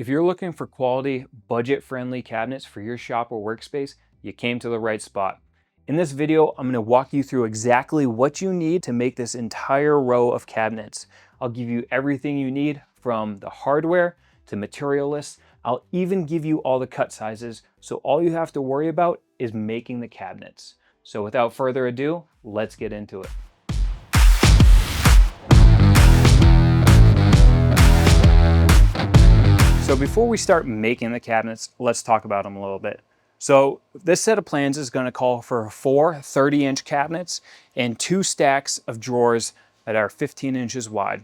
If you're looking for quality, budget-friendly cabinets for your shop or workspace, you came to the right spot. In this video, I'm going to walk you through exactly what you need to make this entire row of cabinets. I'll give you everything you need from the hardware to material lists. I'll even give you all the cut sizes, so all you have to worry about is making the cabinets. So without further ado, let's get into it. So before we start making the cabinets, let's talk about them a little bit. So this set of plans is going to call for 4 30-inch cabinets and 2 stacks of drawers that are 15 inches wide.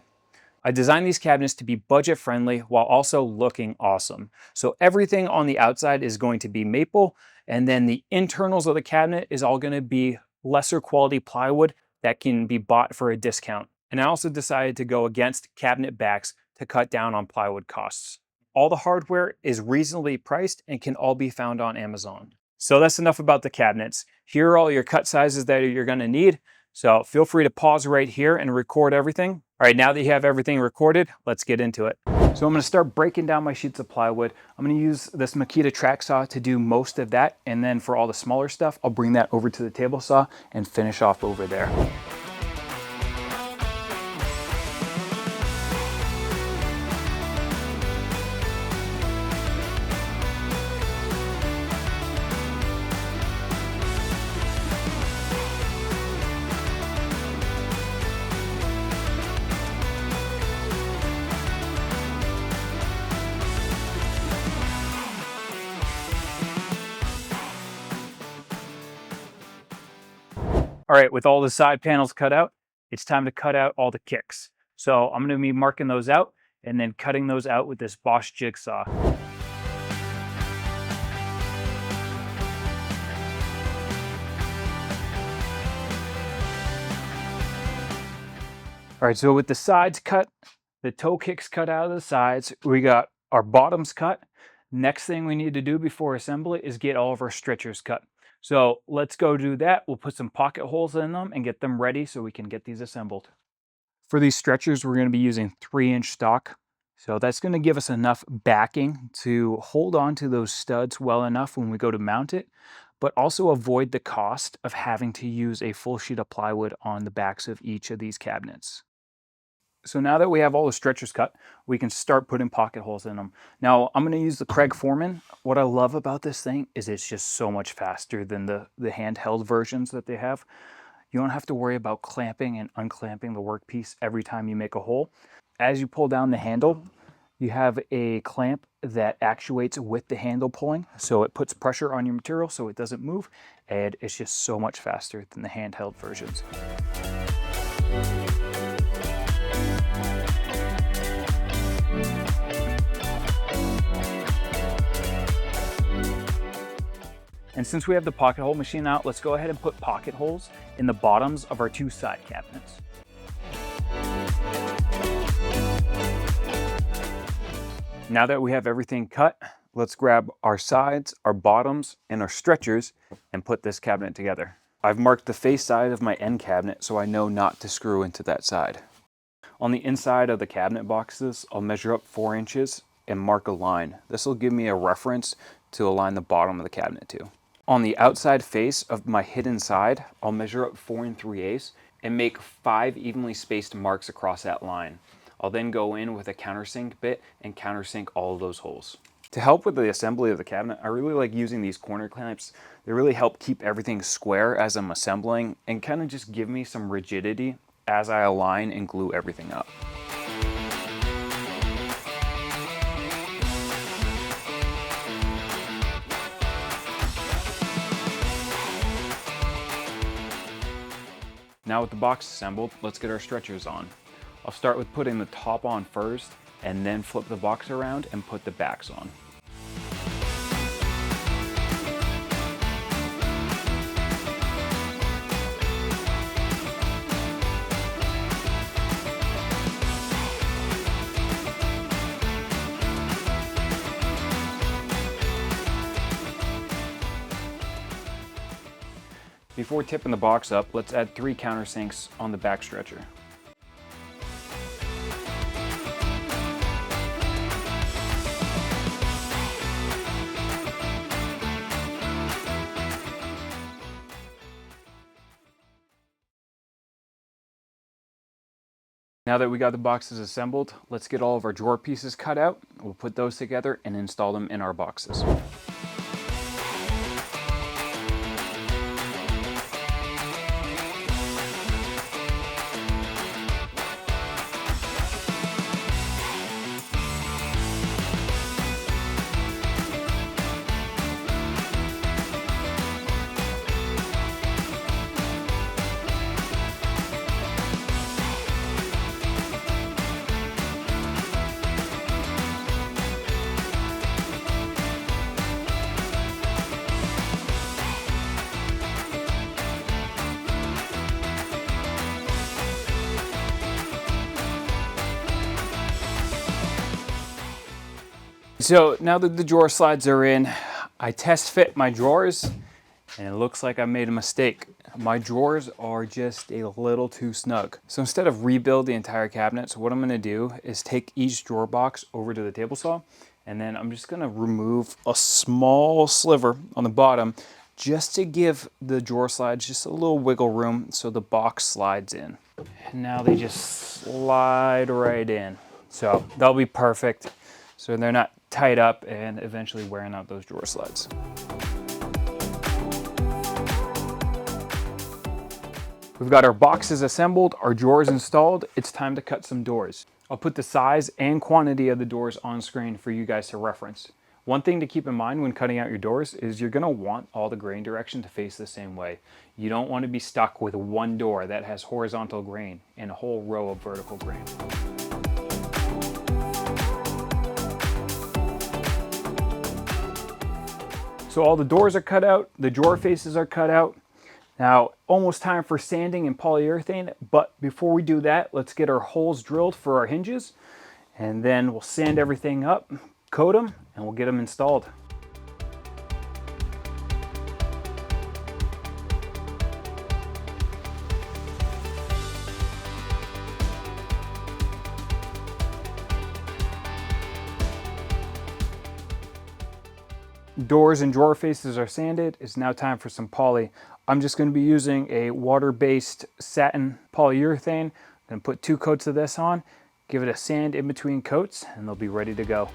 I designed these cabinets to be budget friendly while also looking awesome. So everything on the outside is going to be maple, and then the internals of the cabinet is all going to be lesser quality plywood that can be bought for a discount. And I also decided to go against cabinet backs to cut down on plywood costs. All the hardware is reasonably priced and can all be found on Amazon. So that's enough about the cabinets. Here are all your cut sizes that you're going to need. So feel free to pause right here and record everything. All right, now that you have everything recorded, let's get into it. So I'm going to start breaking down my sheets of plywood. I'm going to use this Makita track saw to do most of that. And then for all the smaller stuff, I'll bring that over to the table saw and finish off over there. All right, with all the side panels cut out, it's time to cut out all the kicks. So I'm gonna be marking those out and then cutting those out with this Bosch jigsaw. All right, so with the sides cut, the toe kicks cut out of the sides, we got our bottoms cut. Next thing we need to do before assembly is get all of our stretchers cut. So let's go do that. We'll put some pocket holes in them and get them ready so we can get these assembled. For these stretchers, we're going to be using 3-inch stock. So that's going to give us enough backing to hold on to those studs well enough when we go to mount it, but also avoid the cost of having to use a full sheet of plywood on the backs of each of these cabinets. So now that we have all the stretchers cut, we can start putting pocket holes in them. Now I'm going to use the Craig Foreman. What I love about this thing is it's just so much faster than the handheld versions that they have. You don't have to worry about clamping and unclamping the workpiece every time you make a hole. As you pull down the handle, you have a clamp that actuates with the handle pulling, so it puts pressure on your material so it doesn't move, and it's just so much faster than the handheld versions. And since we have the pocket hole machine out, let's go ahead and put pocket holes in the bottoms of our 2 side cabinets. Now that we have everything cut, let's grab our sides, our bottoms, and our stretchers and put this cabinet together. I've marked the face side of my end cabinet so I know not to screw into that side. On the inside of the cabinet boxes, I'll measure up 4 inches and mark a line. This will give me a reference to align the bottom of the cabinet to. On the outside face of my hidden side, I'll measure up 4 3/8 and make 5 evenly spaced marks across that line. I'll then go in with a countersink bit and countersink all of those holes. To help with the assembly of the cabinet, I really like using these corner clamps. They really help keep everything square as I'm assembling and kind of just give me some rigidity as I align and glue everything up. Now with the box assembled, let's get our stretchers on. I'll start with putting the top on first and then flip the box around and put the backs on. Before tipping the box up, let's add 3 countersinks on the back stretcher. Now that we got the boxes assembled, let's get all of our drawer pieces cut out. We'll put those together and install them in our boxes. So now that the drawer slides are in, I test fit my drawers and it looks like I made a mistake. My drawers are just a little too snug. So instead of rebuild the entire cabinet, so what I'm gonna do is take each drawer box over to the table saw, and then I'm just gonna remove a small sliver on the bottom just to give the drawer slides just a little wiggle room so the box slides in. And now they just slide right in. So that'll be perfect. So they're not tied up and eventually wearing out those drawer slides. We've got our boxes assembled, our drawers installed. It's time to cut some doors. I'll put the size and quantity of the doors on screen for you guys to reference. One thing to keep in mind when cutting out your doors is you're gonna want all the grain direction to face the same way. You don't want to be stuck with one door that has horizontal grain and a whole row of vertical grain. So all the doors are cut out, the drawer faces are cut out. Now, almost time for sanding and polyurethane, but before we do that, let's get our holes drilled for our hinges, and then we'll sand everything up, coat them, and we'll get them installed. Doors and drawer faces are sanded. It's now time for some poly. I'm just going to be using a water-based satin polyurethane. I'm going to put 2 coats of this on, give it a sand in between coats, and they'll be ready to go.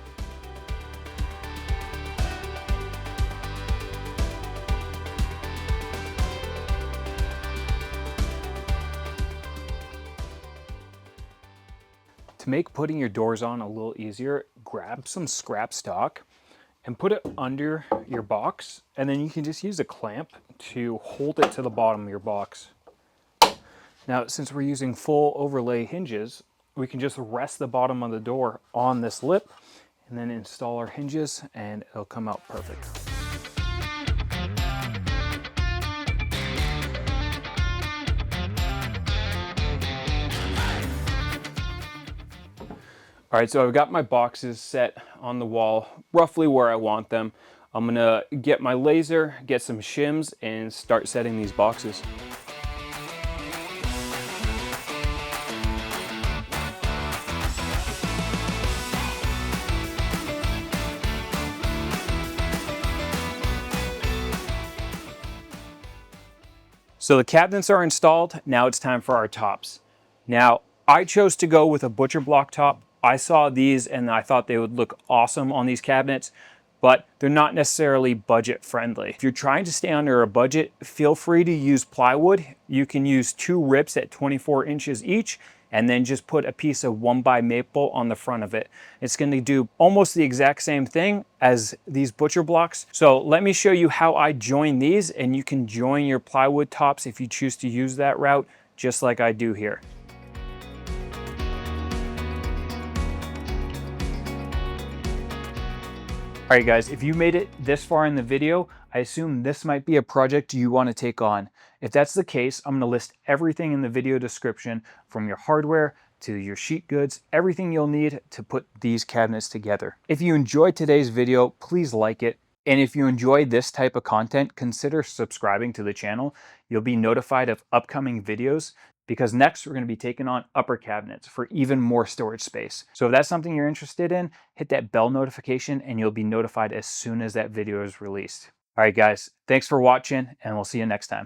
To make putting your doors on a little easier, grab some scrap stock and put it under your box, and then you can just use a clamp to hold it to the bottom of your box. Now, since we're using full overlay hinges, we can just rest the bottom of the door on this lip and then install our hinges, and it'll come out perfect. All right, so I've got my boxes set on the wall, roughly where I want them. I'm gonna get my laser, get some shims, and start setting these boxes. So the cabinets are installed, now it's time for our tops. Now, I chose to go with a butcher block top. I saw these and I thought they would look awesome on these cabinets, but they're not necessarily budget friendly. If you're trying to stay under a budget, feel free to use plywood. You can use 2 rips at 24 inches each, and then just put a piece of 1x maple on the front of it. It's going to do almost the exact same thing as these butcher blocks. So let me show you how I join these, and you can join your plywood tops if you choose to use that route, just like I do here. All right, guys, if you made it this far in the video, I assume this might be a project you want to take on. If that's the case, I'm going to list everything in the video description, from your hardware to your sheet goods, everything you'll need to put these cabinets together. If you enjoyed today's video, please like it. And if you enjoy this type of content, consider subscribing to the channel. You'll be notified of upcoming videos, because next we're going to be taking on upper cabinets for even more storage space. So if that's something you're interested in, hit that bell notification and you'll be notified as soon as that video is released. All right, guys, thanks for watching, and we'll see you next time.